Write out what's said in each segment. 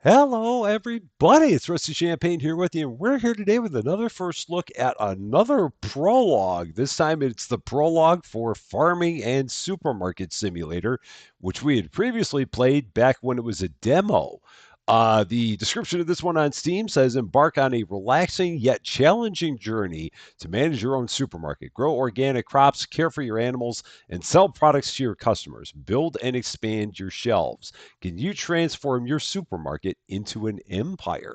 Hello, everybody. It's Rusty Champaign here with you, and we're here today with another first look at another prologue. This time it's the prologue for Farming and Supermarket Simulator, which we had previously played back when it was a demo. The description of this one on Steam says embark on a relaxing yet challenging journey to manage your own supermarket, grow organic crops, care for your animals, and sell products to your customers. Build and expand your shelves. Can you transform your supermarket into an empire?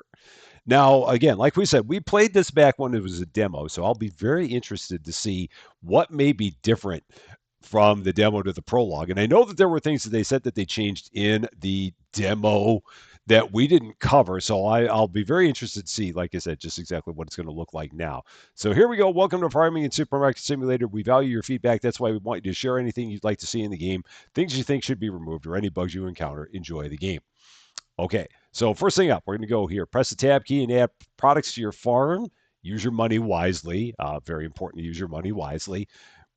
Now, again, like we said, we played this back when it was a demo, so I'll be very interested to see what may be different from the demo to the prologue. And I know that there were things that they said that they changed in the demo that we didn't cover. So I'll be very interested to see, like I said, just exactly what it's going to look like now. So here we go. Welcome to Farming and Supermarket Simulator. We value your feedback. That's why we want you to share anything you'd like to see in the game, things you think should be removed, or any bugs you encounter. Enjoy the game. Okay, so first thing up, we're going to go here. Press the tab key and add products to your farm. Use your money wisely. Very important to use your money wisely.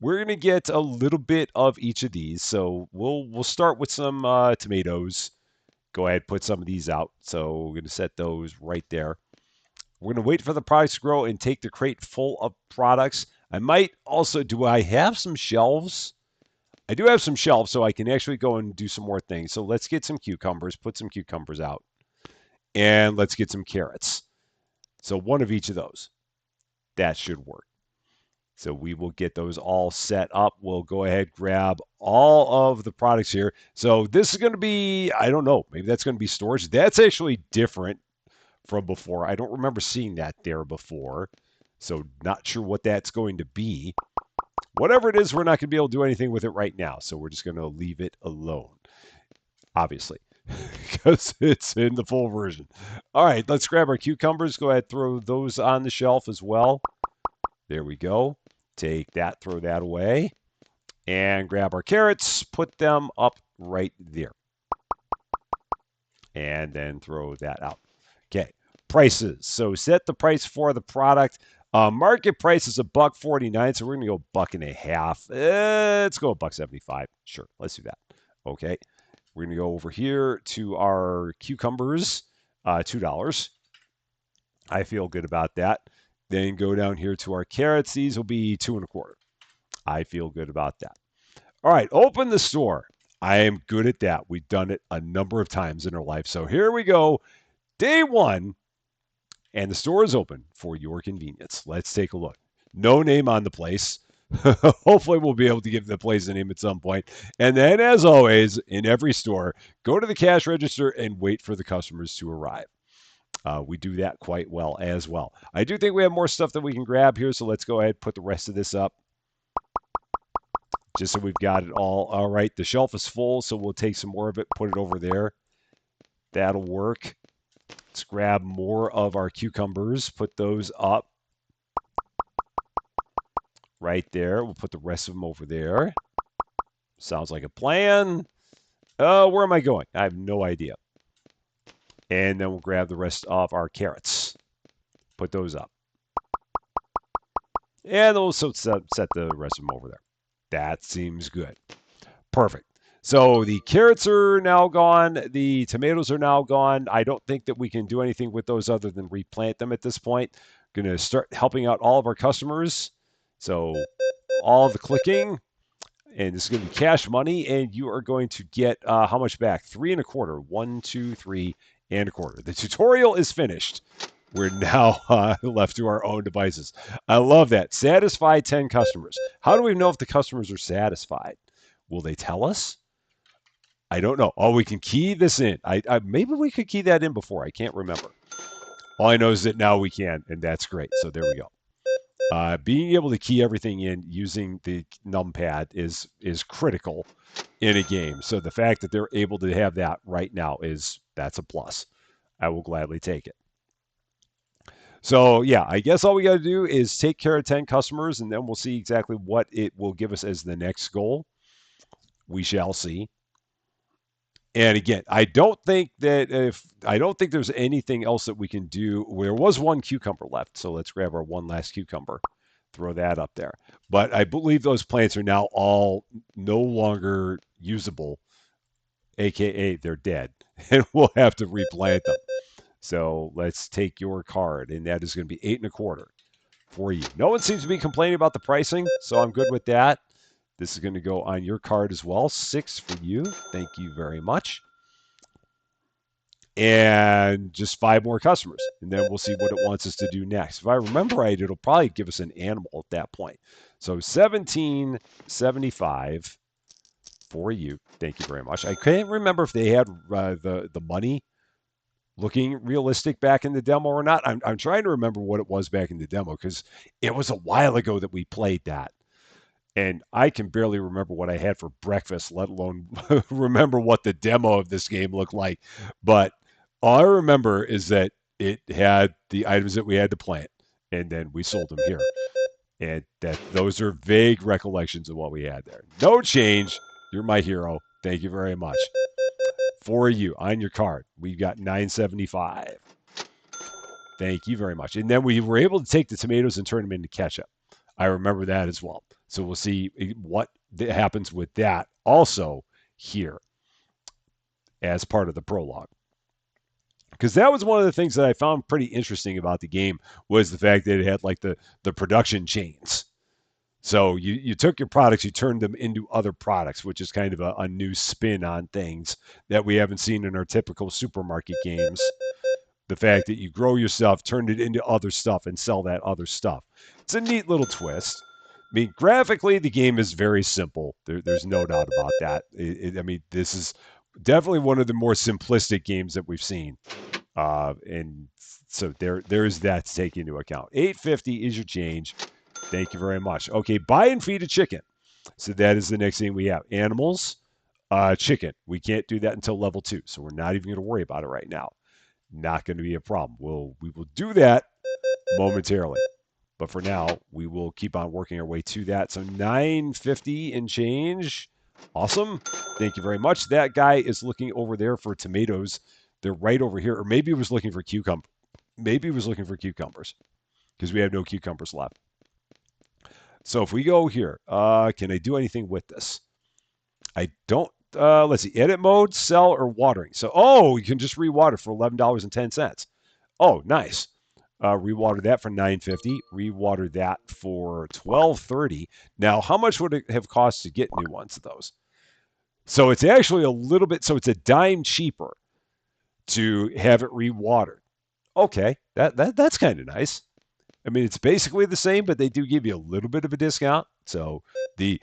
We're going to get a little bit of each of these. So we'll start with some tomatoes. Go ahead, put some of these out. So we're going to set those right there. We're going to wait for the products to grow and take the crate full of products. I might also, do I have some shelves? I do have some shelves, so I can actually go and do some more things. So let's get some cucumbers, put some cucumbers out, and let's get some carrots. So one of each of those. That should work. So we will get those all set up. We'll go ahead, grab all of the products here. So this is going to be, I don't know, maybe that's going to be storage. That's actually different from before. I don't remember seeing that there before. So not sure what that's going to be. Whatever it is, we're not going to be able to do anything with it right now. So we're just going to leave it alone, obviously, because it's in the full version. All right, let's grab our cucumbers. Go ahead, throw those on the shelf as well. There we go. Take that, throw that away. And grab our carrots, put them up right there. And then throw that out. Okay, prices. So set the price for the product. Market price is $1.49, so we're gonna go $1.50. Let's go $1.75. Sure, let's do that. Okay, we're gonna go over here to our cucumbers, $2. I feel good about that. Then go down here to our carrots. These will be 2.25. I feel good about that. All right, open the store. I am good at that. We've done it a number of times in our life. So here we go. Day one, and the store is open for your convenience. Let's take a look. No name on the place. Hopefully, we'll be able to give the place a name at some point. And then, as always, in every store, go to the cash register and wait for the customers to arrive. We do that quite well as well. I do think we have more stuff that we can grab here, so let's go ahead and put the rest of this up just so we've got it all. All right, the shelf is full, so we'll take some more of it, put it over there. That'll work. Let's grab more of our cucumbers, put those up right there. We'll put the rest of them over there. Sounds like a plan. Where am I going? I have no idea. And then we'll grab the rest of our carrots. Put those up. And also set the rest of them over there. That seems good. Perfect. So the carrots are now gone. The tomatoes are now gone. I don't think that we can do anything with those other than replant them at this point. Going to start helping out all of our customers. So all the clicking. And this is going to be cash money. And you are going to get how much back? 3.25. 1, 2, 3.25. The tutorial is finished. We're now left to our own devices. I love that. Satisfy 10 customers. How do we know if the customers are satisfied? Will they tell us? I don't know. Oh, we can key this in. Maybe we could key that in before. I can't remember. All I know is that now we can, and that's great. So there we go. Being able to key everything in using the numpad is critical in a game. So the fact that they're able to have that right now that's a plus. I will gladly take it. So yeah, I guess all we got to do is take care of 10 customers, and then we'll see exactly what it will give us as the next goal. We shall see. And again, I don't think there's anything else that we can do. There was one cucumber left, so let's grab our one last cucumber, throw that up there. But I believe those plants are now all no longer usable, aka they're dead, and we'll have to replant them. So let's take your card, and that is going to be 8.25 for you. No one seems to be complaining about the pricing, so I'm good with that. This is going to go on your card as well. 6 for you. Thank you very much. And just 5 more customers, and then we'll see what it wants us to do next. If I remember right, it'll probably give us an animal at that point. So 1775 for you. Thank you very much. I can't remember if they had the money looking realistic back in the demo or not. I'm trying to remember what it was back in the demo because it was a while ago that we played that. And I can barely remember what I had for breakfast, let alone remember what the demo of this game looked like. But all I remember is that it had the items that we had to plant, and then we sold them here. And that those are vague recollections of what we had there. No change. You're my hero. Thank you very much. For you on your card, we got 975. Thank you very much. And then we were able to take the tomatoes and turn them into ketchup. I remember that as well. So we'll see what happens with that also here as part of the prologue. Because that was one of the things that I found pretty interesting about the game was the fact that it had like the production chains. So you took your products, you turned them into other products, which is kind of a new spin on things that we haven't seen in our typical supermarket games. The fact that you grow your stuff, turn it into other stuff, and sell that other stuff. It's a neat little twist. I mean, graphically, the game is very simple. There's no doubt about that. I mean, this is definitely one of the more simplistic games that we've seen. And so there's that to take into account. 850 is your change. Thank you very much. Okay, buy and feed a chicken. So that is the next thing we have. Animals, chicken. We can't do that until level 2, so we're not even going to worry about it right now. Not going to be a problem. We will do that momentarily. But for now, we will keep on working our way to that. So 950 and change. Awesome. Thank you very much. That guy is looking over there for tomatoes. They're right over here. Or maybe he was looking for cucumber. Maybe he was looking for cucumbers because we have no cucumbers left. So if we go here, can I do anything with this? I don't. Let's see. Edit mode, sell, or watering. So, you can just rewater for $11.10. Oh, nice. Rewater that for $9.50. Rewater that for $12.30. Now, how much would it have cost to get new ones of those? So it's actually a little bit. So it's a dime cheaper to have it rewatered. Okay, that's kind of nice. I mean, it's basically the same, but they do give you a little bit of a discount. So the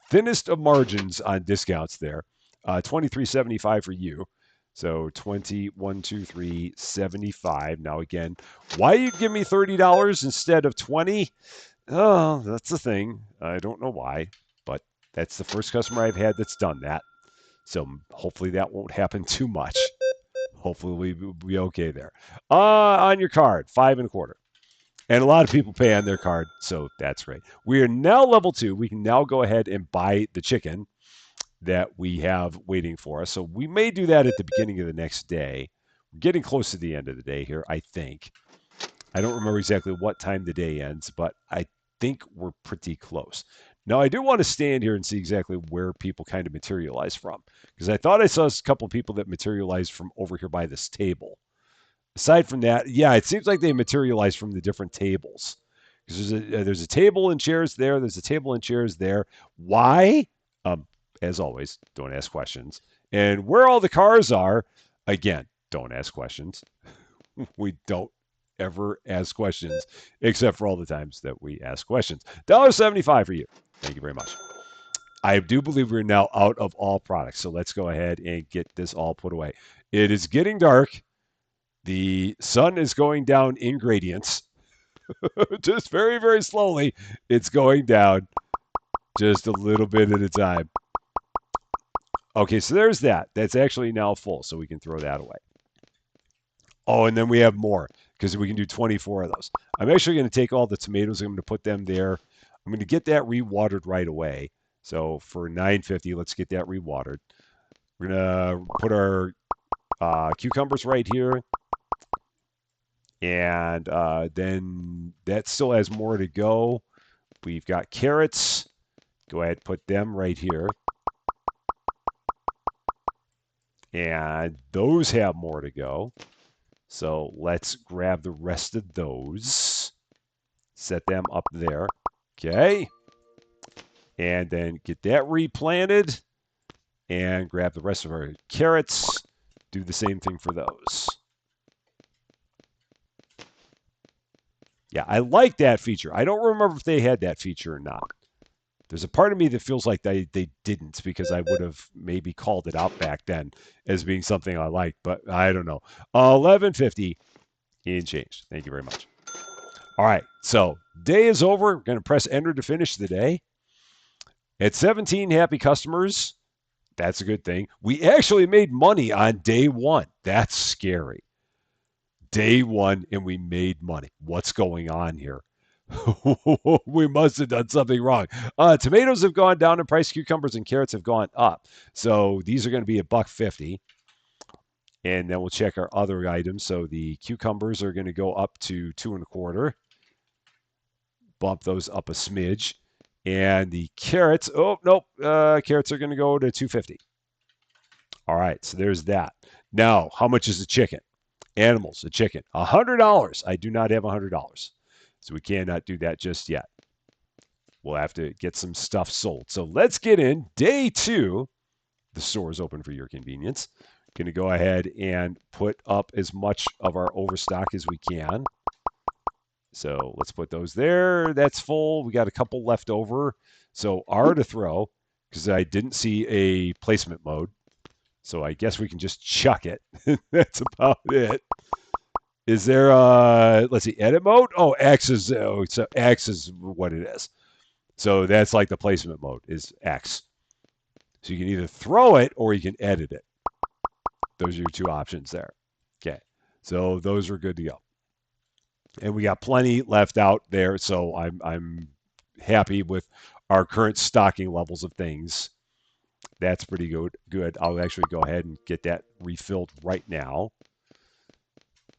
thinnest of margins on discounts there. 23.75 for you. So 21, 2, 3, 75. Now again, why you'd give me $30 instead of 20? Oh, that's the thing. I don't know why, but that's the first customer I've had that's done that. So hopefully that won't happen too much. Hopefully we'll be okay there. On your card, 5.25. And a lot of people pay on their card, so that's great. We are now level 2. We can now go ahead and buy the chicken that we have waiting for us. So we may do that at the beginning of the next day. We're getting close to the end of the day here, I think. I don't remember exactly what time the day ends, but I think we're pretty close. Now, I do want to stand here and see exactly where people kind of materialize from, because I thought I saw a couple of people that materialized from over here by this table. Aside from that, yeah, it seems like they materialize from the different tables. Because there's a table and chairs there. There's a table and chairs there. Why? As always, don't ask questions. And where all the cars are, again, don't ask questions. We don't ever ask questions, except for all the times that we ask questions. $1.75 for you. Thank you very much. I do believe we're now out of all products. So let's go ahead and get this all put away. It is getting dark. The sun is going down in gradients. Just very, very slowly. It's going down just a little bit at a time. Okay, so there's that. That's actually now full, so we can throw that away. Oh, and then we have more because we can do 24 of those. I'm actually going to take all the tomatoes. I'm going to put them there. I'm going to get that rewatered right away. So for $9.50, let's get that rewatered. We're going to put our cucumbers right here. And then that still has more to go. We've got carrots. Go ahead, put them right here. And those have more to go. So let's grab the rest of those. Set them up there. Okay. And then get that replanted. And grab the rest of our carrots. Do the same thing for those. Yeah, I like that feature. I don't remember if they had that feature or not. There's a part of me that feels like they didn't because I would have maybe called it out back then as being something I liked, but I don't know. 1150 in change. Thank you very much. All right, so day is over. We're going to press enter to finish the day. At 17 happy customers, that's a good thing. We actually made money on day one. That's scary. Day one, and we made money. What's going on here? We must have done something wrong. Tomatoes have gone down in price. Cucumbers and carrots have gone up. So these are going to be $1.50. And then we'll check our other items. So the cucumbers are going to go up to 2.25. Bump those up a smidge. And the carrots, oh, nope. Carrots are going to go to 250. All right, so there's that. Now, how much is a chicken? Animals, a chicken. $100. I do not have $100. So we cannot do that just yet. We'll have to get some stuff sold. So let's get in. Day two, the store is open for your convenience. Going to go ahead and put up as much of our overstock as we can. So let's put those there. That's full. We got a couple left over. So R to throw, because I didn't see a placement mode. So I guess we can just chuck it. That's about it. Is there let's see, edit mode? Oh, X is so X is what it is. So that's like the placement mode is X. So you can either throw it or you can edit it. Those are your two options there. Okay. So those are good to go. And we got plenty left out there, so I'm happy with our current stocking levels of things. That's pretty good. I'll actually go ahead and get that refilled right now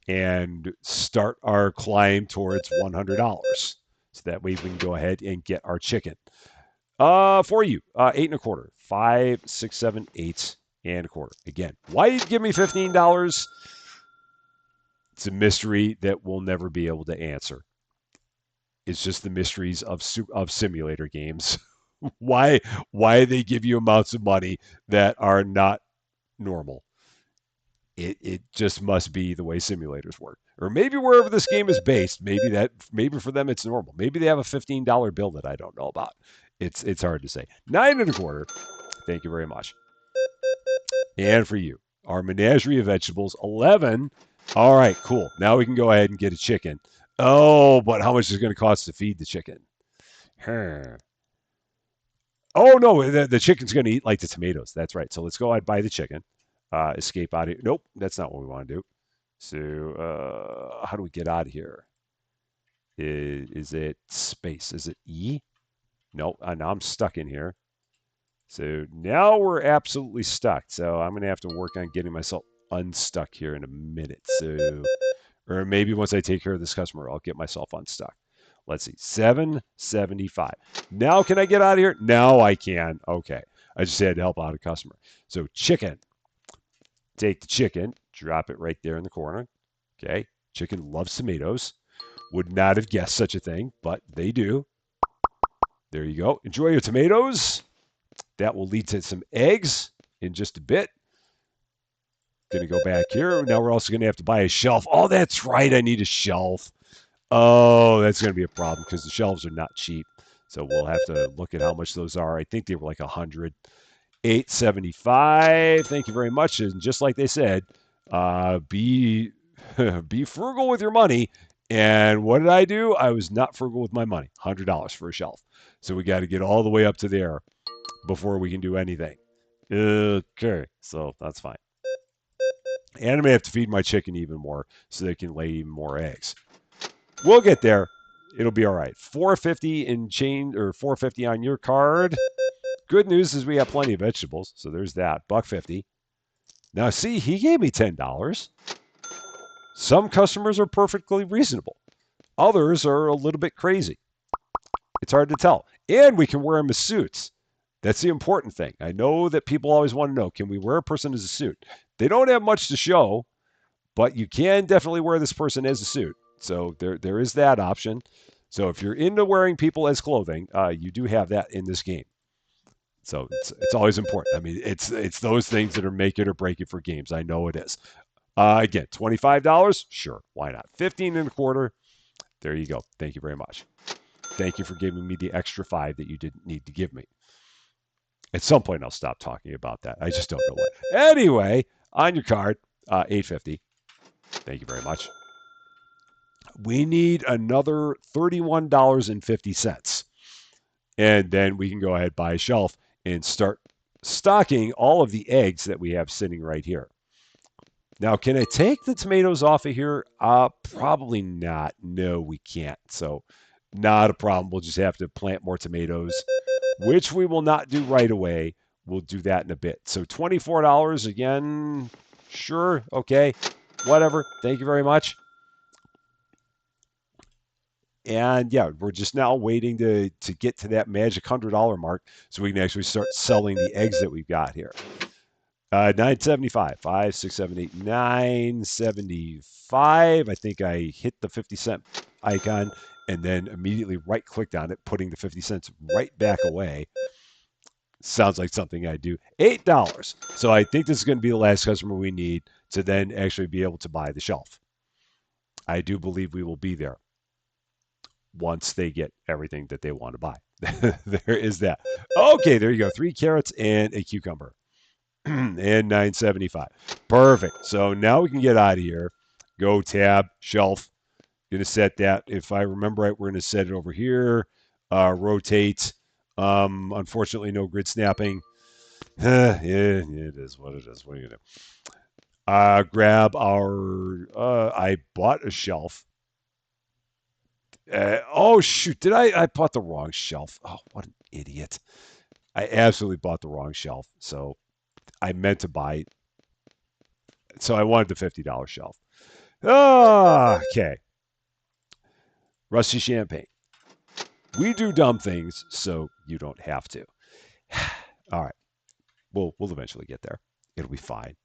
and start our climb towards $100. So that way we can go ahead and get our chicken. For you, 8.25, 5, 6, 7, 8.25. Again, why did you give me $15? It's a mystery that we'll never be able to answer. It's just the mysteries of simulator games. why they give you amounts of money that are not normal. It just must be the way simulators work. Or maybe wherever this game is based, maybe for them it's normal. Maybe they have a $15 bill that I don't know about. It's hard to say. 9.25. Thank you very much. And for you, our menagerie of vegetables, 11. All right, cool. Now we can go ahead and get a chicken. Oh, but how much is it going to cost to feed the chicken? Oh, no, the chicken's going to eat like the tomatoes. That's right. So let's go ahead and buy the chicken. Escape out of here. Nope, that's not what we want to do. So how do we get out of here? Is it space? Is it E? No, now I'm stuck in here. So now we're absolutely stuck. So I'm going to have to work on getting myself unstuck here in a minute. So, or maybe once I take care of this customer, I'll get myself unstuck. Let's see, 775. Now can I get out of here? Now I can. Okay. I just had to help out a customer. So chicken. Take the chicken, drop it right there in the corner. Okay. Chicken loves tomatoes. Would not have guessed such a thing, but they do. There you go. Enjoy your tomatoes. That will lead to some eggs in just a bit. Going to go back here. Now we're also going to have to buy a shelf. Oh, that's right. I need a shelf. Oh, that's going to be a problem because the shelves are not cheap. So we'll have to look at how much those are. I think they were like 100. 875. Thank you very much. And just like they said, be frugal with your money. And what did I do? I was not frugal with my money. $100 for a shelf. So we got to get all the way up to there before we can do anything. Okay, so that's fine. And I may have to feed my chicken even more so they can lay even more eggs. We'll get there. It'll be all right. 450 in change or 450 on your card. Good news is we have plenty of vegetables, so there's that. $1.50. Now see, he gave me $10. Some customers are perfectly reasonable. Others are a little bit crazy. It's hard to tell. And we can wear them as suits. That's the important thing. I know that people always want to know, can we wear a person as a suit? They don't have much to show, but you can definitely wear this person as a suit. So there is that option. So if you're into wearing people as clothing, you do have that in this game. So it's always important. I mean, it's those things that are make it or break it for games. I know it is. Again, $25, sure, why not? 15 and a quarter. There you go. Thank you very much. Thank you for giving me the extra five that you didn't need to give me. At some point, I'll stop talking about that. I just don't know what. Anyway, on your card, 850. Thank you very much. We need another $31.50. And then we can go ahead, buy a shelf, and start stocking all of the eggs that we have sitting right here. Now, can I take the tomatoes off of here? Probably not. No, we can't. So, not a problem. We'll just have to plant more tomatoes, which we will not do right away. We'll do that in a bit. So, $24 again. Sure. Okay. Whatever. Thank you very much. And yeah, we're just now waiting to get to that magic $100 mark so we can actually start selling the eggs that we've got here. 975, 5, 6, 7, 8, 975. I think I hit the 50-cent icon and then immediately right clicked on it, putting the 50 cents right back away. Sounds like something I do. $8. So I think this is going to be the last customer we need to then actually be able to buy the shelf. I do believe we will be there once they get everything that they want to buy. There is that. Okay, there you go. 3 carrots and a cucumber. And 975. Perfect. So now we can get out of here. Go tab, shelf. Going to set that. If I remember right, we're going to set it over here. Rotate. Unfortunately, no grid snapping. Yeah, it is what it is. What are you going to do? Grab our. I bought a shelf. Oh shoot! Did I bought the wrong shelf? Oh, what an idiot! I absolutely bought the wrong shelf. So I meant to buy. So I wanted the $50 shelf. Okay. Rusty Champaign. We do dumb things, so you don't have to. All right. We'll eventually get there. It'll be fine.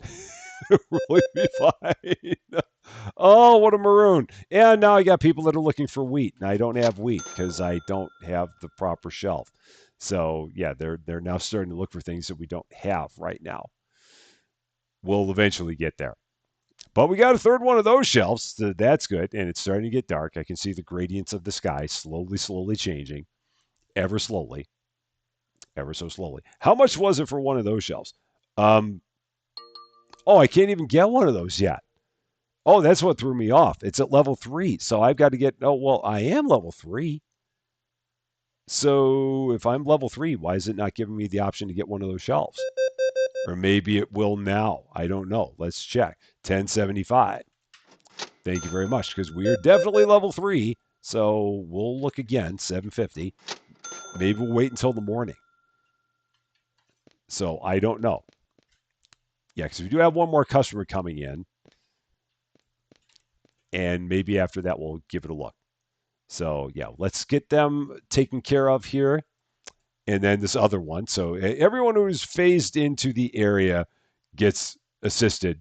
It'll really be fine. Oh, what a maroon. And now I got people that are looking for wheat, and I don't have wheat because I don't have the proper shelf. So yeah, they're now starting to look for things that we don't have right now. We'll eventually get there. But we got a third one of those shelves. So that's good. And it's starting to get dark. I can see the gradients of the sky slowly changing, ever slowly, ever so slowly. How much was it for one of those shelves? Um, oh, I can't even get one of those yet. Oh, that's what threw me off. It's at level 3. So I've got to get, oh, well, I am level 3. So if I'm level 3, why is it not giving me the option to get one of those shelves? Or maybe it will now. I don't know. Let's check. 1075. Thank you very much, because we are definitely level 3. So we'll look again. 750. Maybe we'll wait until the morning. So I don't know. Yeah, because we do have one more customer coming in. And maybe after that, we'll give it a look. So yeah, let's get them taken care of here. And then this other one. So everyone who's phased into the area gets assisted,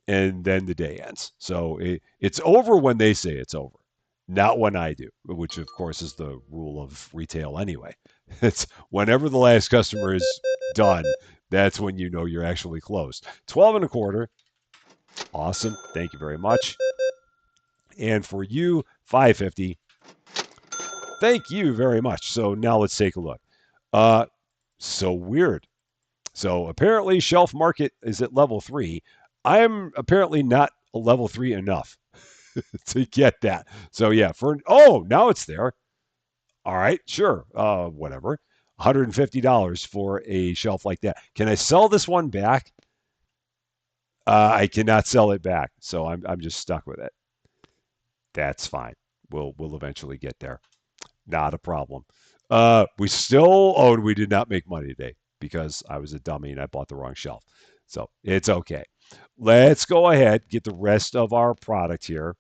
and then the day ends. So it's over when they say it's over, not when I do, which of course is the rule of retail anyway. It's whenever the last customer is done, that's when you know you're actually closed. 12 and a quarter. Awesome. Thank you very much. And for you, 550. Thank you very much. So now let's take a look. Uh, so weird. So apparently, shelf market is at level 3. I'm apparently not a level 3 enough to get that. So yeah, now it's there. All right, sure, whatever. $150 for a shelf like that. Can I sell this one back? I cannot sell it back, so I'm just stuck with it. That's fine. We'll eventually get there. Not a problem. We did not make money today because I was a dummy and I bought the wrong shelf. So it's okay. Let's go ahead, get the rest of our product here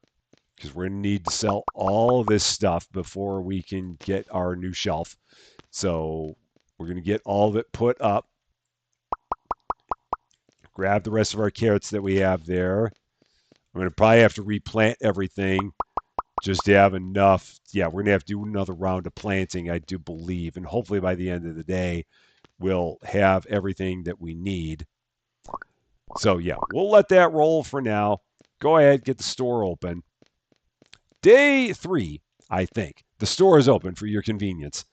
because we're going to need to sell all of this stuff before we can get our new shelf. So we're going to get all of it put up. Grab the rest of our carrots that we have there. I'm going to probably have to replant everything just to have enough. Yeah, we're going to have to do another round of planting, I do believe. And hopefully by the end of the day, we'll have everything that we need. So, yeah, we'll let that roll for now. Go ahead, get the store open. Day 3, I think. The store is open for your convenience.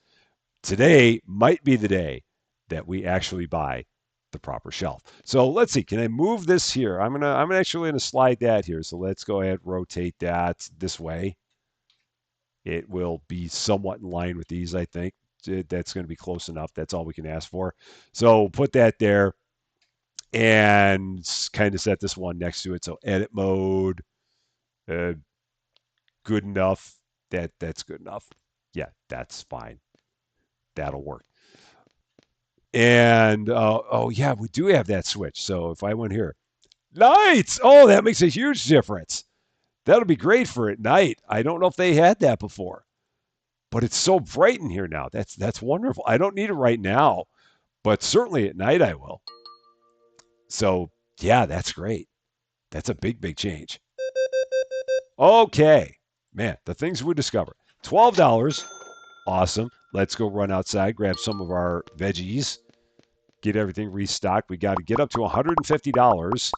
Today might be the day that we actually buy the proper shelf. So let's see. Can I move this here? I'm actually gonna slide that here. So let's go ahead, rotate that this way. It will be somewhat in line with these, I think. That's going to be close enough. That's all we can ask for. So put that there and kind of set this one next to it. So edit mode, uh, good enough. That's good enough. Yeah, that's fine. That'll work. And oh yeah, we do have that switch. So if I went here, lights. Oh, that makes a huge difference. That'll be great for at night. I don't know if they had that before, but it's so bright in here now. That's wonderful. I don't need it right now, but certainly at night I will. So yeah, that's great. That's a big change. Okay, man, the things we discovered. $12. Awesome. Let's go run outside, grab some of our veggies, get everything restocked. We got to get up to $150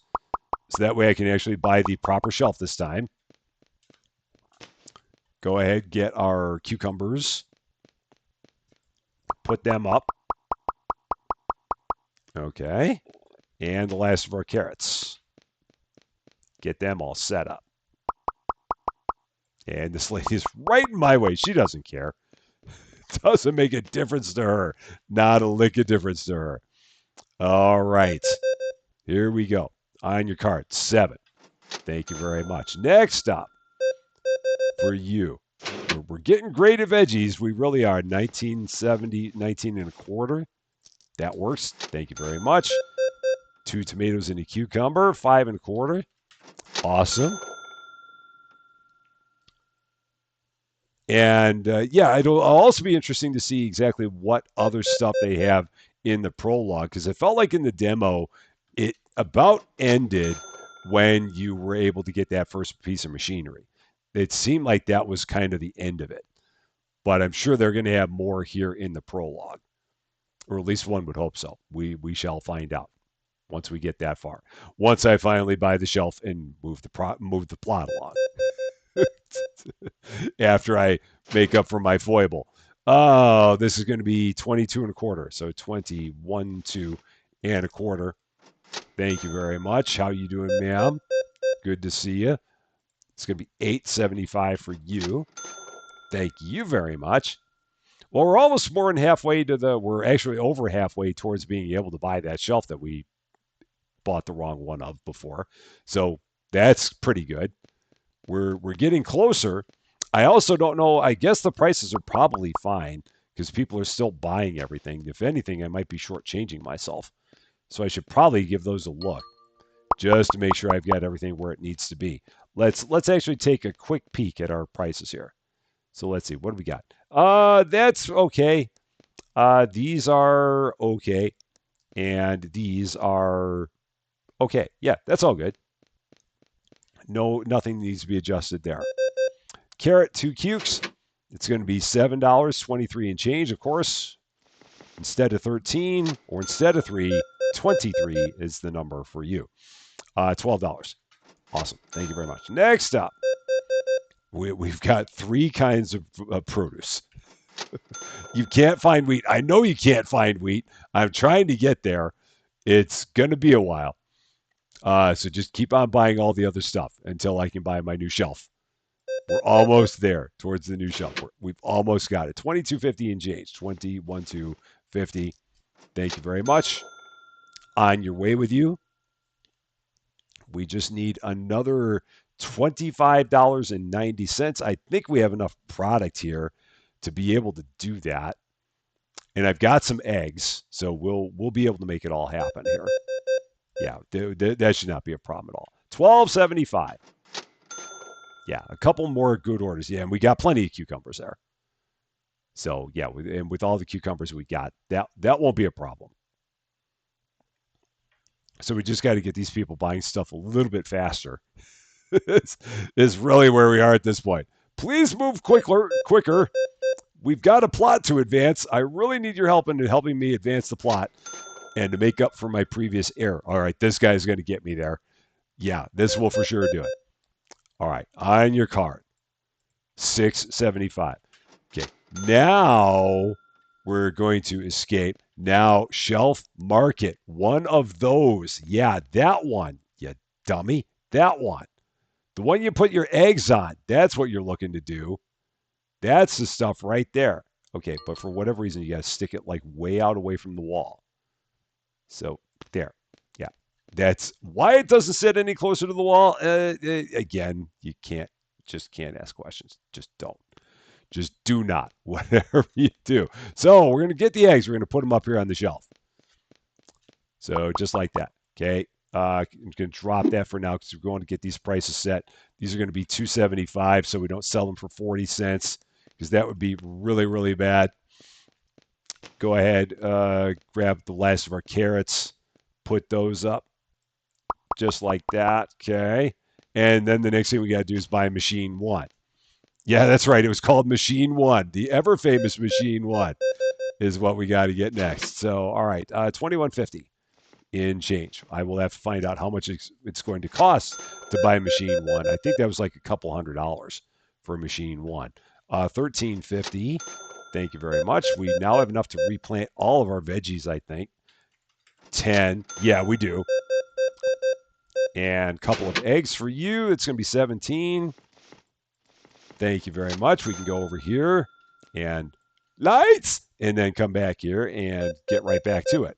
so that way I can actually buy the proper shelf this time. Go ahead, get our cucumbers, put them up. Okay. And the last of our carrots. Get them all set up. And this lady is right in my way. She doesn't care. It doesn't make a difference to her. Not a lick of difference to her. All right. Here we go. On your card, 7. Thank you very much. Next up, for you. We're getting great at veggies. We really are. 1970, 19 and a quarter. That works. Thank you very much. 2 tomatoes and a cucumber, 5 and a quarter. Awesome. And yeah, it'll also be interesting to see exactly what other stuff they have in the prologue because it felt like in the demo, it about ended when you were able to get that first piece of machinery. It seemed like that was kind of the end of it, but I'm sure they're going to have more here in the prologue, or at least one would hope so. We shall find out once we get that far. Once I finally buy the shelf and move the plot along. After I make up for my foible. Oh, this is going to be 22 and a quarter. So 21, 2 and a quarter. Thank you very much. How you doing, ma'am? Good to see you. It's going to be $8.75 for you. Thank you very much. Well, we're almost more than halfway we're actually over halfway towards being able to buy that shelf that we bought the wrong one of before. So that's pretty good. We're getting closer. I also don't know. I guess the prices are probably fine because people are still buying everything. If anything, I might be shortchanging myself. So I should probably give those a look just to make sure I've got everything where it needs to be. Let's actually take a quick peek at our prices here. So let's see, what do we got? That's okay. These are okay, and these are okay. Yeah, that's all good. No, nothing needs to be adjusted there. Carrot, 2 cukes. It's going to be $7.23 and change, of course. Instead of 13 or instead of 3, 23 is the number for you. $12. Awesome. Thank you very much. Next up, we've got 3 kinds of produce. You can't find wheat. I know you can't find wheat. I'm trying to get there. It's going to be a while. So just keep on buying all the other stuff until I can buy my new shelf. We're almost there towards the new shelf. We've almost got it. 22.50 and change. 21.250. Thank you very much. On your way with you. We just need another $25.90. I think we have enough product here to be able to do that. And I've got some eggs, so we'll be able to make it all happen here. Yeah, that should not be a problem at all. $12.75. Yeah, a couple more good orders. Yeah, and we got plenty of cucumbers there. So yeah, and with all the cucumbers we got, that won't be a problem. So we just got to get these people buying stuff a little bit faster. This is really where we are at this point. Please move quicker. We've got a plot to advance. I really need your help in helping me advance the plot and to make up for my previous error. All right, this guy's going to get me there. Yeah, this will for sure do it. All right, on your card, 675. Okay, now we're going to escape. Now, shelf market, one of those. Yeah, that one, you dummy. That one. The one you put your eggs on. That's what you're looking to do. That's the stuff right there. Okay, but for whatever reason, you got to stick it like way out away from the wall. So there. Yeah. That's why it doesn't sit any closer to the wall. Again, you can't ask questions. Just don't. Just do not, whatever you do. So we're going to get the eggs. We're going to put them up here on the shelf. So just like that. Okay. I'm going to drop that for now because we're going to get these prices set. These are going to be $2.75, so we don't sell them for 40 cents because that would be really, really bad. Go ahead, grab the last of our carrots, put those up just like that. Okay. And then the next thing we got to do is buy machine one. Yeah, that's right. It was called Machine One. The ever famous Machine One is what we got to get next. So, all right, 2150 in change. I will have to find out how much it's going to cost to buy Machine One. I think that was like a couple $100 for Machine One. 1350. Thank you very much. We now have enough to replant all of our veggies, I think. 10. Yeah, we do. And a couple of eggs for you. It's going to be 17. Thank you very much. We can go over here and lights and then come back here and get right back to it.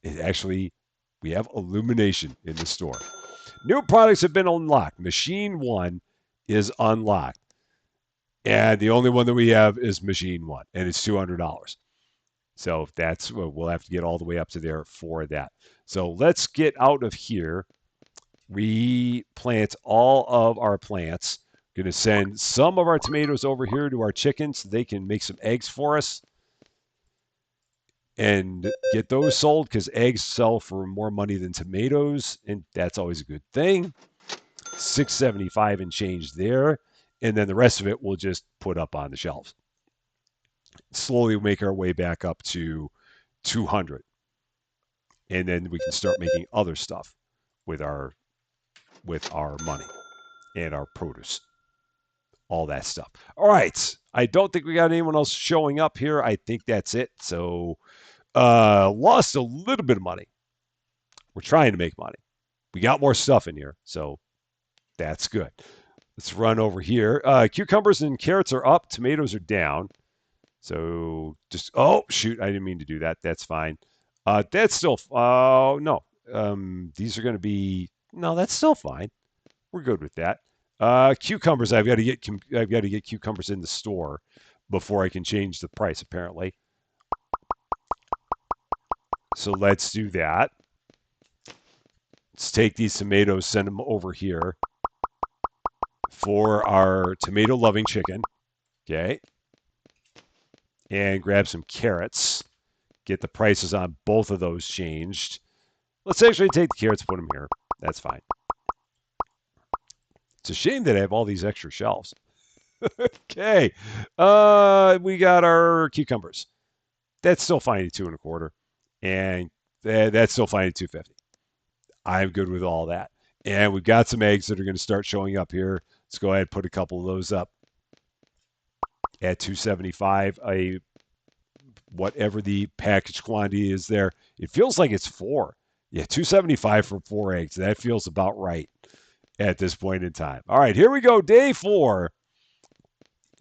It actually, we have illumination in the store. New products have been unlocked. Machine One is unlocked. And the only one that we have is Machine One, and it's $200. So that's, we'll have to get all the way up to there for that. So let's get out of here. Replant all of our plants. Going to send some of our tomatoes over here to our chickens so they can make some eggs for us and get those sold because eggs sell for more money than tomatoes, and that's always a good thing. 675 and change there, and then the rest of it we'll just put up on the shelves. Slowly make our way back up to 200, and then we can start making other stuff with our money and our produce. All that stuff. All right. I don't think we got anyone else showing up here. I think that's it. So, lost a little bit of money. We're trying to make money. We got more stuff in here. So, that's good. Let's run over here. Cucumbers and carrots are up. Tomatoes are down. So, just, oh, shoot. I didn't mean to do that. That's fine. That's still, oh, no. These are going to be, no, that's still fine. We're good with that. Cucumbers, I've got to get cucumbers in the store before I can change the price, apparently. So let's do that. Let's take these tomatoes, send them over here for our tomato-loving chicken. Okay. And grab some carrots. Get the prices on both of those changed. Let's actually take the carrots, put them here. That's fine. It's a shame that I have all these extra shelves. Okay. We got our cucumbers. That's still fine at 2.25. And that's still fine at 250. I'm good with all that. And we've got some eggs that are going to start showing up here. Let's go ahead and put a couple of those up at 275. Whatever the package quantity is there. It feels like it's 4. Yeah, 275 for 4 eggs. That feels about right at this point in time. All right, here we go. Day 4.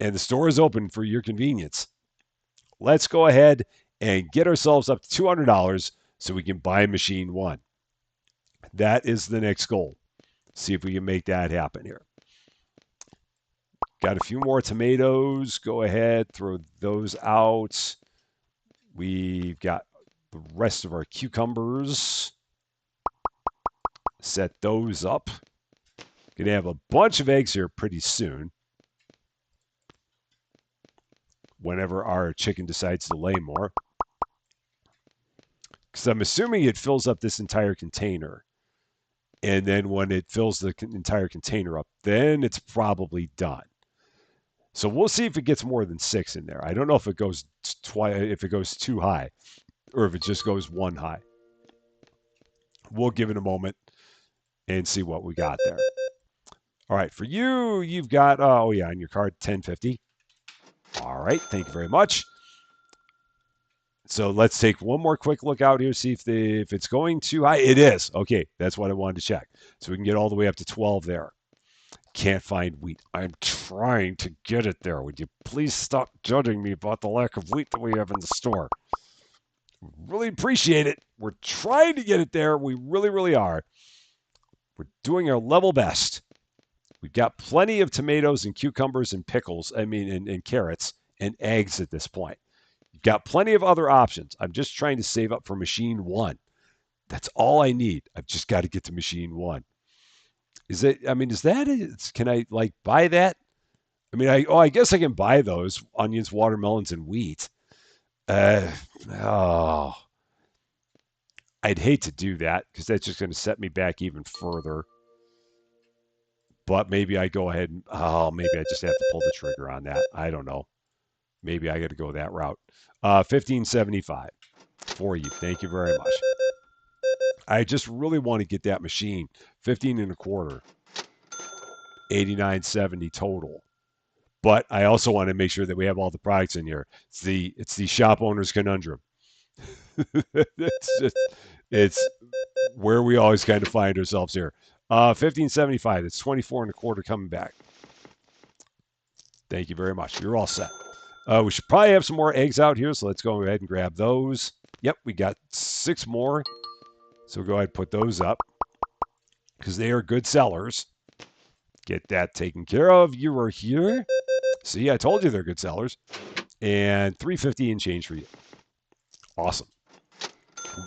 And the store is open for your convenience. Let's go ahead and get ourselves up to $200 so we can buy Machine One. That is the next goal. See if we can make that happen here. Got a few more tomatoes. Go ahead, throw those out. We've got the rest of our cucumbers. Set those up. Gonna have a bunch of eggs here pretty soon. Whenever our chicken decides to lay more. Because I'm assuming it fills up this entire container. And then when it fills the entire container up, then it's probably done. So we'll see if it gets more than 6 in there. I don't know if it goes if it goes too high or if it just goes one high. We'll give it a moment and see what we got there. All right, for you, you've got oh yeah, on your card 1050. All right, thank you very much. So let's take one more quick look out here, see if it's going too high. It is. Okay, that's what I wanted to check. So we can get all the way up to 12 there. Can't find wheat. I'm trying to get it there. Would you please stop judging me about the lack of wheat that we have in the store? Really appreciate it. We're trying to get it there. We really, really are. We're doing our level best. We've got plenty of tomatoes and cucumbers and pickles, and carrots and eggs at this point. You've got plenty of other options. I'm just trying to save up for machine 1. That's all I need. I've just got to get to machine 1. Is that it? Can I like buy that? I guess I can buy those onions, watermelons, and wheat. Uh, oh, I'd hate to do that because that's just going to set me back even further. But maybe I go ahead and maybe I just have to pull the trigger on that. I don't know. Maybe I got to go that route. 1575 for you. Thank you very much. I just really want to get that machine 15 and a quarter, 89.70 total. But I also want to make sure that we have all the products in here. It's the shop owner's conundrum. It's where we always kind of find ourselves here. 1575. It's 24 and a quarter coming back. Thank you very much. You're all set. We should probably have some more eggs out here, so let's go ahead and grab those. Yep, we got 6 more. So go ahead and put those up because they are good sellers. Get that taken care of. You are here. See, I told you they're good sellers. And 350 in change for you. Awesome.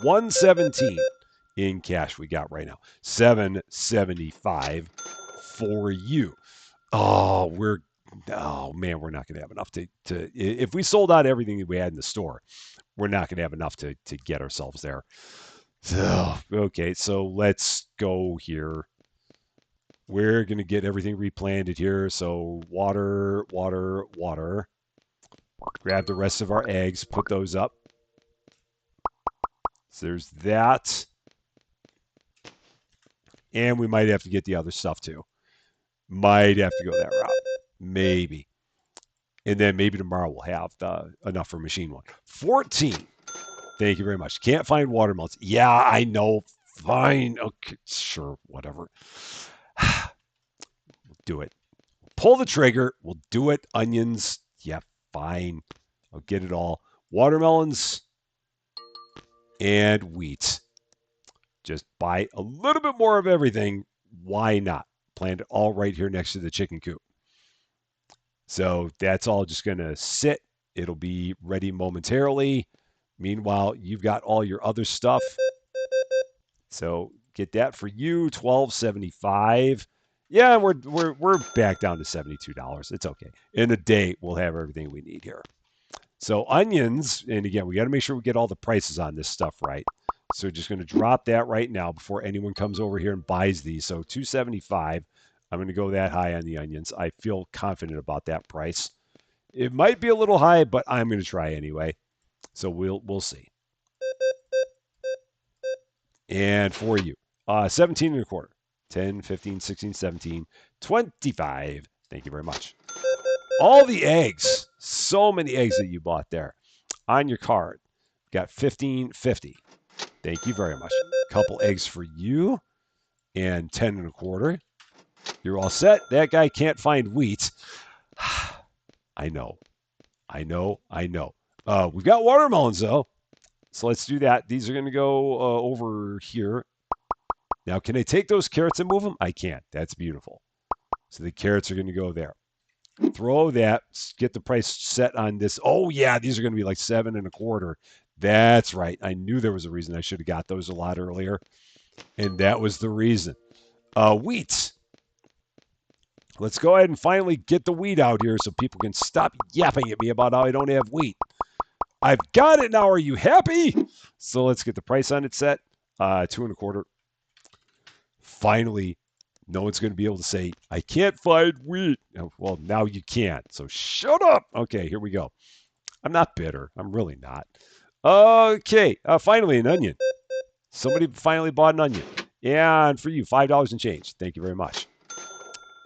117 in cash we got right now. 775 for you. Oh man, we're not going to have enough to if we sold out everything that we had in the store, we're not going to have enough to get ourselves there. So, okay, so let's go here. We're going to get everything replanted here. So water. Grab the rest of our eggs, put those up. So there's that. And we might have to get the other stuff too. Might have to go that route. Maybe. And then maybe tomorrow we'll have enough for machine 1. 14. Thank you very much. Can't find watermelons. Yeah, I know. Fine. Okay, sure, whatever. We'll do it. Pull the trigger. We'll do it. Onions. Yeah, fine. I'll get it all. Watermelons and wheat. Just buy a little bit more of everything. Why not? Planned it all right here next to the chicken coop. So that's all just going to sit. It'll be ready momentarily. Meanwhile, you've got all your other stuff. So get that for you, $12.75. Yeah, we're back down to $72. It's okay. In a day, we'll have everything we need here. So onions, and again, we got to make sure we get all the prices on this stuff right. So just going to drop that right now before anyone comes over here and buys these. So $2.75. I'm going to go that high on the onions. I feel confident about that price. It might be a little high, but I'm going to try anyway. So we'll see. And for you, 17 and a quarter, 10, 15, 16, 17, 25. Thank you very much. All the eggs, so many eggs that you bought there on your card. Got 15.50. Thank you very much. Couple eggs for you and 10 and a quarter. You're all set. That guy can't find wheat. I know. We've got watermelons though. So let's do that. These are going to go over here. Now, can I take those carrots and move them? I can't. That's beautiful. So the carrots are going to go there. Throw that. Get the price set on this. Oh, yeah. These are going to be like 7 and a quarter. That's right. I knew there was a reason I should have got those a lot earlier. And that was the reason. Wheat. Let's go ahead and finally get the wheat out here so people can stop yapping at me about how I don't have wheat. I've got it now. Are you happy? So let's get the price on it set. 2 and a quarter. finally, no one's going to be able to say, I can't find wheat. Well, now you can't. So shut up. Okay, here we go. I'm not bitter. I'm really not. Okay, finally, an onion. Somebody finally bought an onion. And for you, $5 and change. Thank you very much.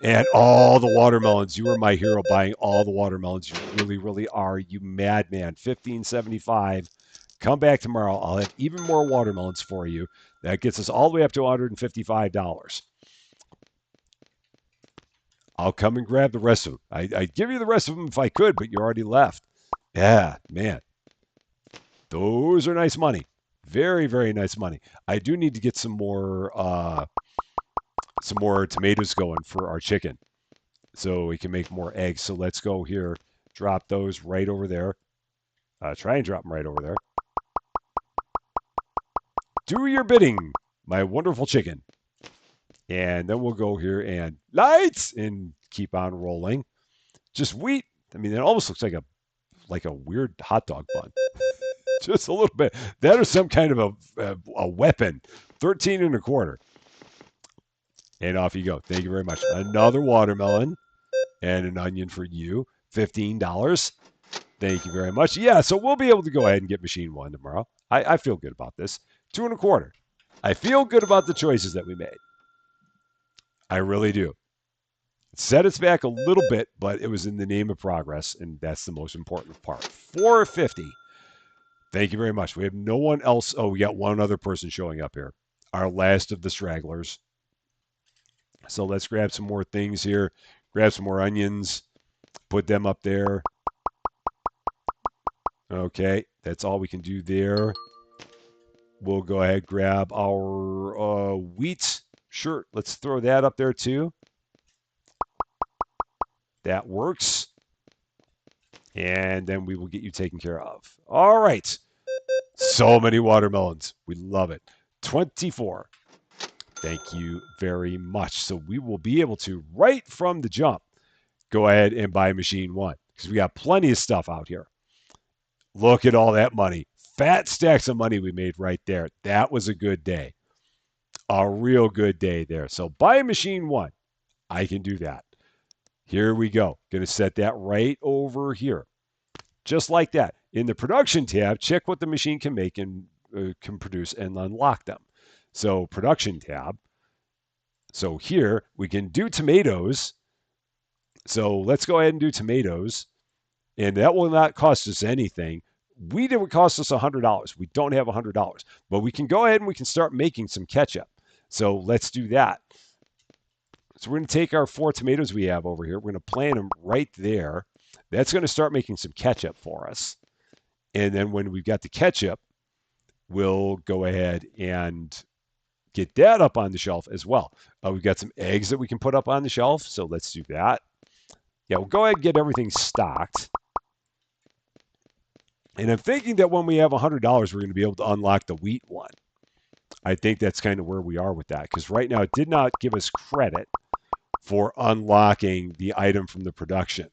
And all the watermelons. You were my hero buying all the watermelons. You really, really are. You madman. 15.75. Come back tomorrow. I'll have even more watermelons for you. That gets us all the way up to $155. I'll come and grab the rest of them. I'd give you the rest of them if I could, but you already left. Yeah, man. Those are nice money. Very, very nice money. I do need to get some more tomatoes going for our chicken so we can make more eggs. So let's go here. Drop those right over there. Try and drop them right over there. Do your bidding, my wonderful chicken. And then we'll go here and lights and keep on rolling. Just wheat. I mean, it almost looks like a weird hot dog bun. Just a little bit. That is some kind of a weapon. 13 and a quarter. And off you go. Thank you very much. Another watermelon and an onion for you. $15. Thank you very much. Yeah, so we'll be able to go ahead and get machine one tomorrow. I feel good about this. 2 and a quarter. I feel good about the choices that we made. I really do. It set us back a little bit, but it was in the name of progress, and that's the most important part. 450. Thank you very much. We have no one else. Oh, we got one other person showing up here. Our last of the stragglers. So let's grab some more things here. Grab some more onions. Put them up there. Okay, that's all we can do there. We'll go ahead grab our wheat. Sure, let's throw that up there too. That works. And then we will get you taken care of. All right. So many watermelons. We love it. 24. Thank you very much. So we will be able to, right from the jump, go ahead and buy machine one because we got plenty of stuff out here. Look at all that money. Fat stacks of money we made right there. That was a good day. A real good day there. So buy machine one. I can do that. Here we go. Going to set that right over here. Just like that. In the production tab, check what the machine can make and can produce and unlock them. So production tab. So here we can do tomatoes. So let's go ahead and do tomatoes. And that will not cost us anything. Wheat, it would cost us $100. We don't have $100. But we can go ahead and we can start making some ketchup. So let's do that. So we're going to take our 4 tomatoes we have over here. We're going to plant them right there. That's going to start making some ketchup for us. And then when we've got the ketchup, we'll go ahead and get that up on the shelf as well. We've got some eggs that we can put up on the shelf. So let's do that. Yeah, we'll go ahead and get everything stocked. And I'm thinking that when we have $100, we're going to be able to unlock the wheat one. I think that's kind of where we are with that. Because right now it did not give us credit for unlocking the item from the production.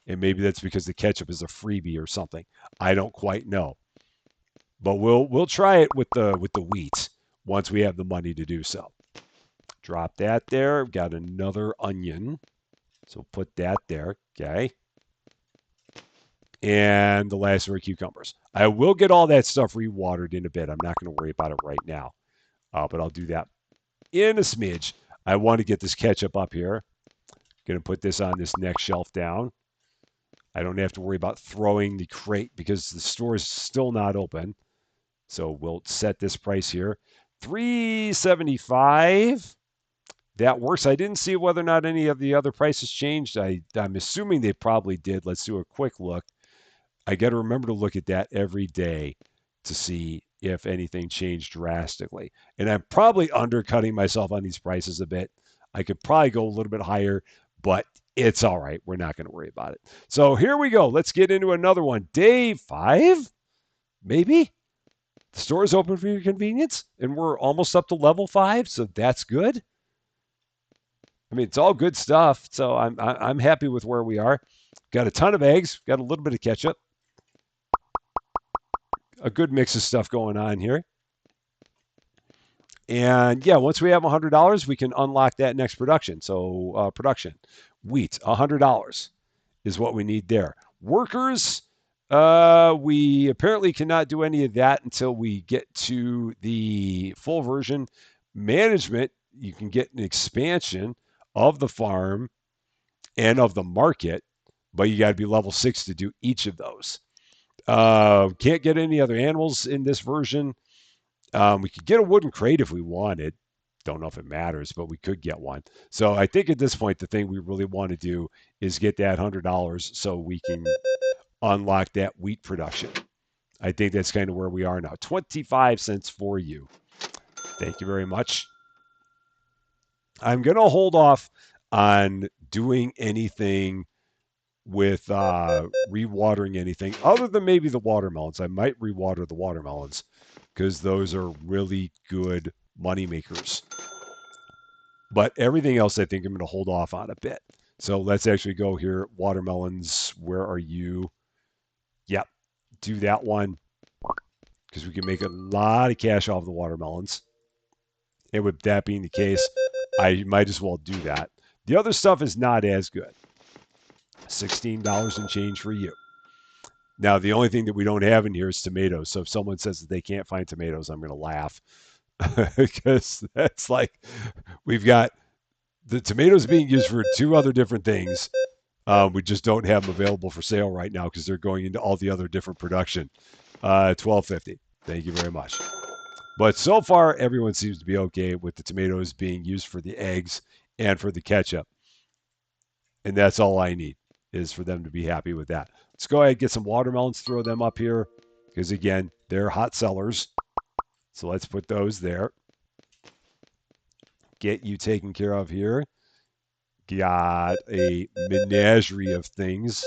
And maybe that's because the ketchup is a freebie or something. I don't quite know. But we'll try it with the wheat once we have the money to do so. Drop that there. We've got another onion. So put that there. Okay. And the last are cucumbers. I will get all that stuff rewatered in a bit. I'm not going to worry about it right now. But I'll do that in a smidge. I want to get this ketchup up here. Going to put this on this next shelf down. I don't have to worry about throwing the crate because the store is still not open. So we'll set this price here. $3.75. That works. I didn't see whether or not any of the other prices changed. I'm assuming they probably did. Let's do a quick look. I got to remember to look at that every day to see if anything changed drastically. And I'm probably undercutting myself on these prices a bit. I could probably go a little bit higher, but it's all right. We're not going to worry about it. So here we go. Let's get into another one. Day 5, maybe? The store is open for your convenience, and we're almost up to level 5, so that's good. I mean, it's all good stuff, so I'm happy with where we are. Got a ton of eggs, got a little bit of ketchup. A good mix of stuff going on here. And yeah, once we have $100, we can unlock that next production. So production, wheat, $100 is what we need there. Workers, we apparently cannot do any of that until we get to the full version. Management, you can get an expansion of the farm and of the market, but you got to be level 6 to do each of those. Can't get any other animals in this version. We could get a wooden crate if we wanted. Don't know if it matters, but we could get one. So I think at this point, the thing we really want to do is get that $100 so we can unlock that wheat production. I think that's kind of where we are now. 25 cents for you. Thank you very much. I'm going to hold off on doing anything with rewatering anything other than maybe the watermelons. I might rewater the watermelons because those are really good money makers. But everything else, I think I'm going to hold off on a bit. So let's actually go here. Watermelons, where are you? Yep, do that one because we can make a lot of cash off the watermelons. And with that being the case, I might as well do that. The other stuff is not as good. $16 and change for you. Now, the only thing that we don't have in here is tomatoes. So if someone says that they can't find tomatoes, I'm going to laugh because that's like we've got the tomatoes being used for two other different things. We just don't have them available for sale right now because they're going into all the other different production. $12.50. Thank you very much. But so far, everyone seems to be okay with the tomatoes being used for the eggs and for the ketchup. And that's all I need is for them to be happy with that. Let's go ahead and get some watermelons, throw them up here because, again, they're hot sellers. So let's put those there. Get you taken care of here. Got a menagerie of things.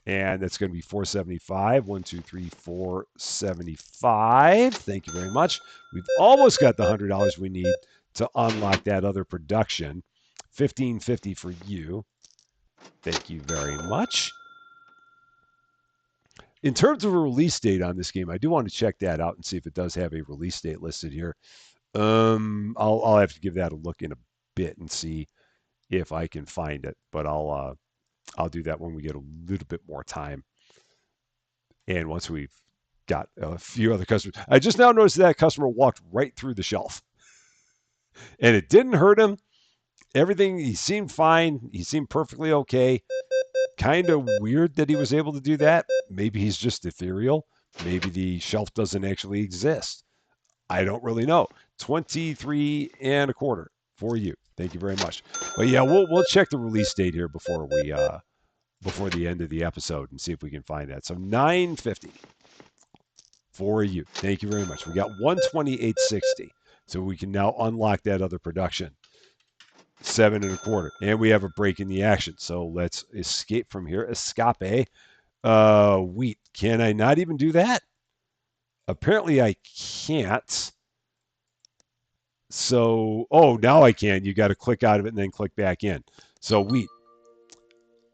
And that's going to be $4.75. 1, 2, 3, $4.75. Thank you very much. We've almost got the $100 we need to unlock that other production. $15.50 for you. Thank you very much. In terms of a release date on this game, I do want to check that out and see if it does have a release date listed here. I'll have to give that a look in a bit and see if I can find it, but I'll do that when we get a little bit more time. And once we've got a few other customers, I just now noticed that customer walked right through the shelf, and it didn't hurt him. Everything, he seemed fine. He seemed perfectly okay. Kind of weird that he was able to do that. Maybe he's just ethereal. Maybe the shelf doesn't actually exist. I don't really know. 23 and a quarter for you. Thank you very much. But yeah, we'll check the release date here before the end of the episode and see if we can find that. So $9.50 for you. Thank you very much. We got $128.60. So we can now unlock that other production. 7 and a quarter. And we have a break in the action. So let's escape from here. Escape. Wheat. Can I not even do that? Apparently I can't. So, now I can. You got to click out of it and then click back in. So wheat.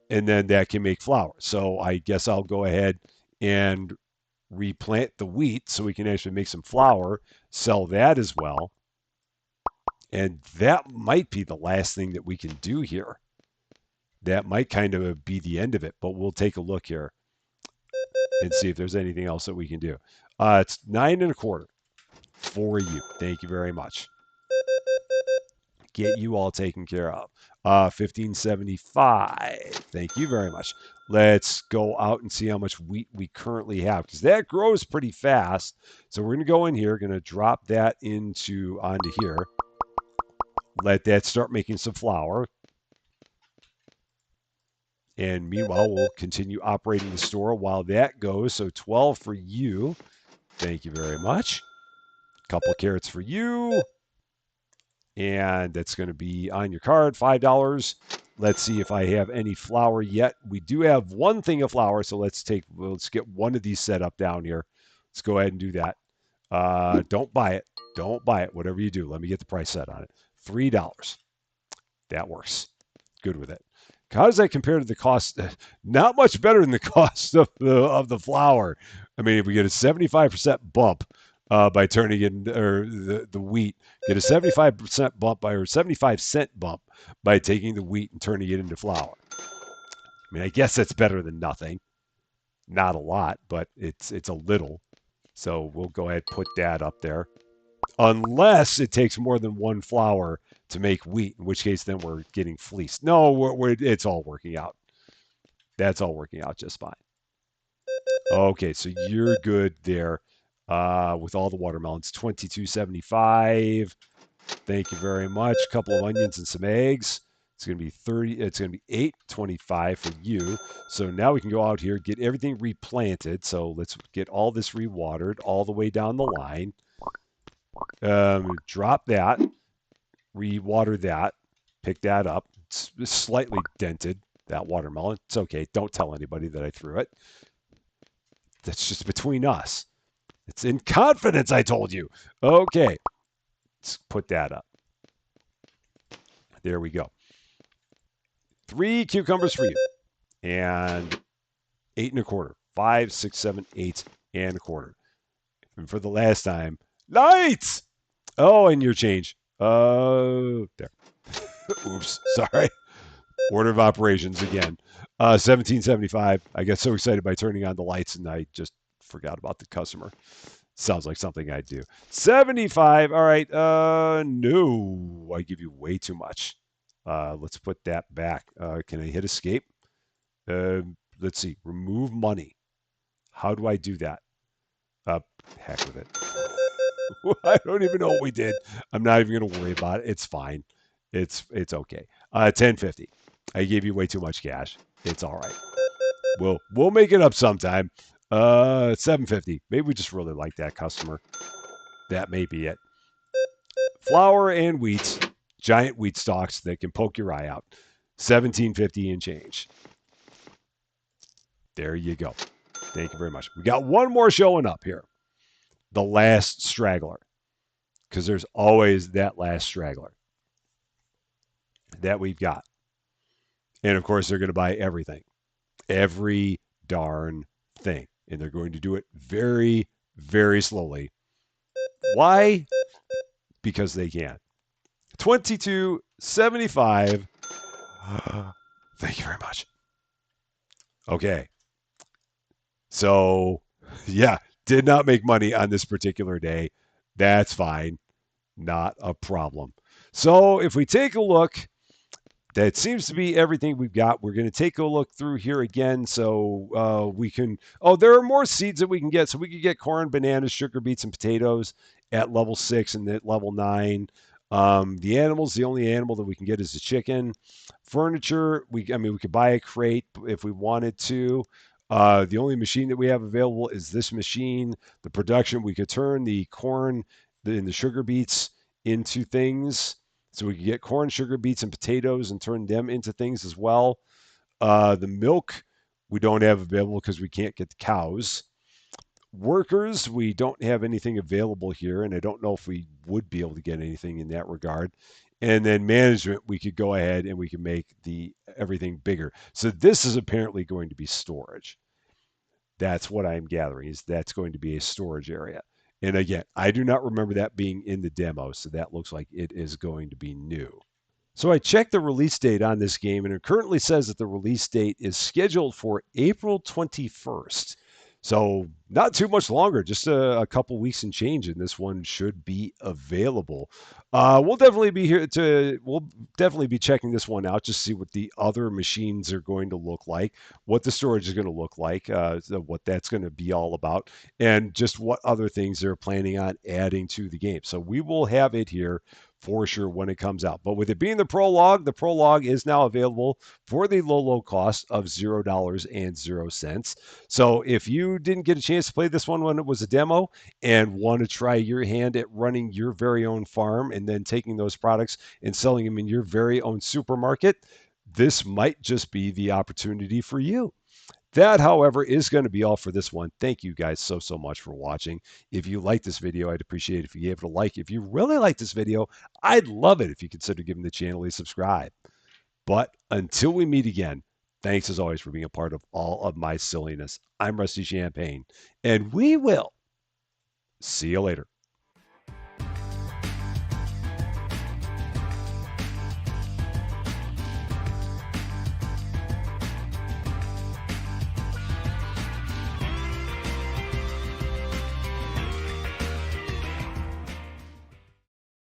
And then that can make flour. So I guess I'll go ahead and replant the wheat so we can actually make some flour, sell that as well. And that might be the last thing that we can do here. That might kind of be the end of it, but we'll take a look here and see if there's anything else that we can do. It's 9 and a quarter for you. Thank you very much. Get you all taken care of. $15.75. Thank you very much. Let's go out and see how much wheat we currently have because that grows pretty fast. So we're going to go in here, going to drop that onto here. Let that start making some flour. And meanwhile, we'll continue operating the store while that goes. So 12 for you. Thank you very much. Couple carrots for you. And that's going to be on your card, $5. Let's see if I have any flour yet. We do have one thing of flour, so let's get one of these set up down here. Let's go ahead and do that. Don't buy it. Don't buy it. Whatever you do, let me get the price set on it. $3. That works. Good with it. How does that compare to the cost? Not much better than the cost of the flour. I mean, if we get a 75% bump by turning in or the wheat. Get a 75% bump by or 75-cent bump by taking the wheat and turning it into flour. I mean, I guess that's better than nothing. Not a lot, but it's a little. So we'll go ahead and put that up there. Unless it takes more than one flour to make wheat, in which case then we're getting fleeced. No, it's all working out. That's all working out just fine. Okay, so you're good there with all the watermelons. 22.75. Thank you very much. A couple of onions and some eggs. It's going to be 30. It's going to be 8.25 for you. So now we can go out here, get everything replanted. So let's get all this rewatered all the way down the line. Drop that, rewater that, pick that up. It's slightly dented, that watermelon. It's okay. Don't tell anybody that I threw it. That's just between us. It's in confidence, I told you. Okay, let's put that up. There we go. 3 cucumbers for you. And 8.25. 5, 6, 7, 8.25. And for the last time, lights! Oh, and your change. There. Oops, sorry. Order of operations again. 17.75. I got so excited by turning on the lights and I just forgot about the customer. Sounds like something I'd do. 75. All right. No, I give you way too much. Let's put that back. Can I hit escape? Uh, let's see. Remove money. How do I do that? Heck with it. I don't even know what we did. I'm not even going to worry about it. It's fine. It's okay. 10.50. I gave you way too much cash. It's all right. We'll make it up sometime. 7.50. Maybe we just really like that customer. That may be it. Flour and wheat, giant wheat stalks that can poke your eye out. 17.50 and change. There you go. Thank you very much. We got one more showing up here. The last straggler. Because there's always that last straggler that we've got. And of course, they're going to buy everything. Every darn thing. And they're going to do it very, very slowly. Why? Because they can. 22.75. Thank you very much. Okay. So, yeah, did not make money on this particular day. That's fine. Not a problem. So, if we take a look, that seems to be everything we've got. We're going to take a look through here again so we can. Oh, there are more seeds that we can get. So we can get corn, bananas, sugar beets, and potatoes at level 6 and at level 9. The animals, the only animal that we can get is the chicken. Furniture, we could buy a crate if we wanted to. The only machine that we have available is this machine. The production, we could turn the corn and the sugar beets into things. So we could get corn, sugar beets, and potatoes and turn them into things as well. The milk we don't have available because we can't get the cows. Workers, we don't have anything available here, and I don't know if we would be able to get anything in that regard. And then management, we could go ahead and we can make the everything bigger. So this is apparently going to be storage. That's what I'm gathering is that's going to be a storage area. And again, I do not remember that being in the demo, so that looks like it is going to be new. So I checked the release date on this game, and it currently says that the release date is scheduled for April 21st. So not too much longer, just a couple weeks and change, and this one should be available. We'll definitely be here to. We'll definitely be checking this one out, just to see what the other machines are going to look like, what the storage is going to look like, what that's going to be all about, and just what other things they're planning on adding to the game. So we will have it here for sure when it comes out. But with it being the prologue is now available for the low cost of $0.00. So if you didn't get a chance to play this one when it was a demo and want to try your hand at running your very own farm and then taking those products and selling them in your very own supermarket, this might just be the opportunity for you. That, however, is going to be all for this one. Thank you guys so much for watching. If you like this video, I'd appreciate it if you gave it a like. If you really like this video, I'd love it if you consider giving the channel a subscribe. But until we meet again, thanks as always for being a part of all of my silliness. I'm Rusty Champagne, and we will See you later.